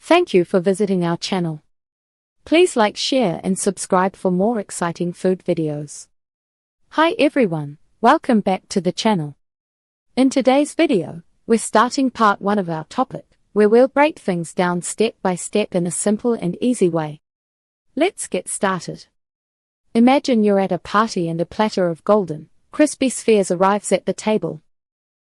Thank you for visiting our channel. Please like, share and subscribe for more exciting food videos. Hi everyone, welcome back to the channel. In today's video, we're starting part 1 of our topic, where we'll break things down step by step in a simple and easy way. Let's get started. Imagine you're at a party and a platter of golden, crispy spheres arrives at the table.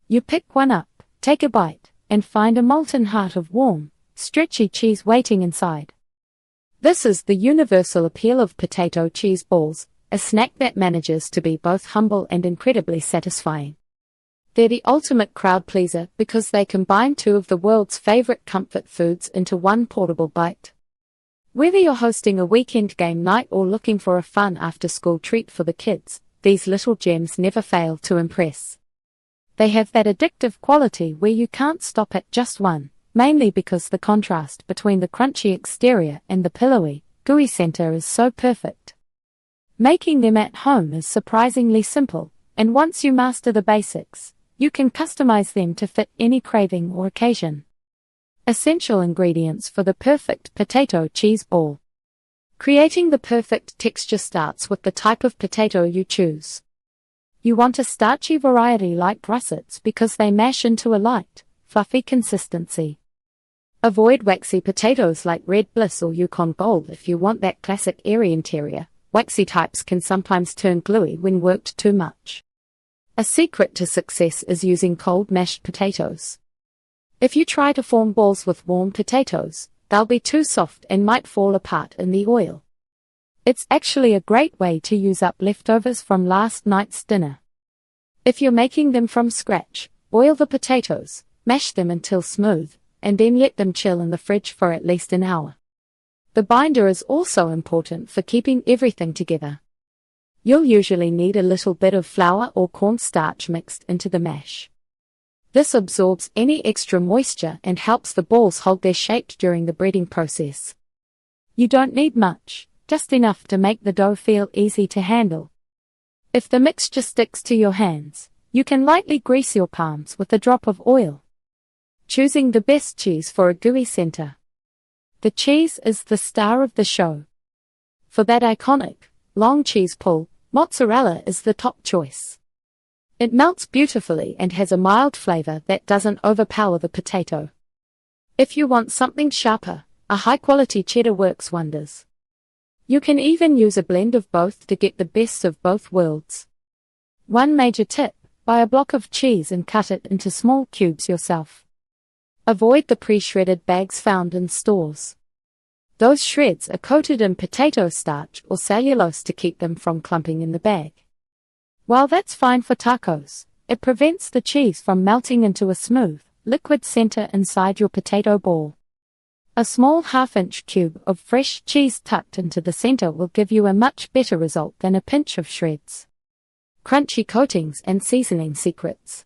You pick one up, take a bite, and find a molten heart of warm, stretchy cheese waiting inside. This is the universal appeal of potato cheese balls, a snack that manages to be both humble and incredibly satisfying. They're the ultimate crowd pleaser because they combine two of the world's favorite comfort foods into one portable bite. Whether you're hosting a weekend game night or looking for a fun after-school treat for the kids, these little gems never fail to impress. They have that addictive quality where you can't stop at just one, mainly because the contrast between the crunchy exterior and the pillowy, gooey center is so perfect. Making them at home is surprisingly simple, and once you master the basics, you can customize them to fit any craving or occasion. Essential ingredients for the perfect potato cheese ball. Creating the perfect texture starts with the type of potato you choose. You want a starchy variety like russets because they mash into a light, fluffy consistency. Avoid waxy potatoes like Red Bliss or Yukon Gold if you want that classic airy interior. Waxy types can sometimes turn gluey when worked too much. A secret to success is using cold mashed potatoes. If you try to form balls with warm potatoes, they'll be too soft and might fall apart in the oil. It's actually a great way to use up leftovers from last night's dinner. If you're making them from scratch, boil the potatoes, mash them until smooth, and then let them chill in the fridge for at least an hour. The binder is also important for keeping everything together. You'll usually need a little bit of flour or cornstarch mixed into the mash. This absorbs any extra moisture and helps the balls hold their shape during the breading process. You don't need much, just enough to make the dough feel easy to handle. If the mixture sticks to your hands, you can lightly grease your palms with a drop of oil. Choosing the best cheese for a gooey center. The cheese is the star of the show. For that iconic, long cheese pull, mozzarella is the top choice. It melts beautifully and has a mild flavor that doesn't overpower the potato. If you want something sharper, a high-quality cheddar works wonders. You can even use a blend of both to get the best of both worlds. One major tip, buy a block of cheese and cut it into small cubes yourself. Avoid the pre-shredded bags found in stores. Those shreds are coated in potato starch or cellulose to keep them from clumping in the bag. While that's fine for tacos, it prevents the cheese from melting into a smooth, liquid center inside your potato ball. A small half-inch cube of fresh cheese tucked into the center will give you a much better result than a pinch of shreds. Crunchy coatings and seasoning secrets.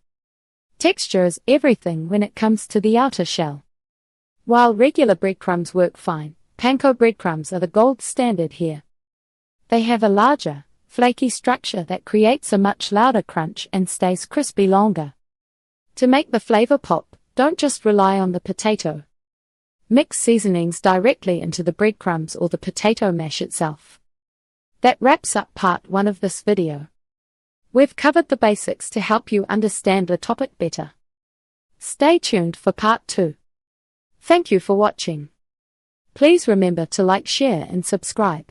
Texture is everything when it comes to the outer shell. While regular breadcrumbs work fine, panko breadcrumbs are the gold standard here. They have a larger, flaky structure that creates a much louder crunch and stays crispy longer. To make the flavor pop, don't just rely on the potato. Mix seasonings directly into the breadcrumbs or the potato mash itself. That wraps up part 1 of this video. We've covered the basics to help you understand the topic better. Stay tuned for part 2. Thank you for watching. Please remember to like, share and subscribe.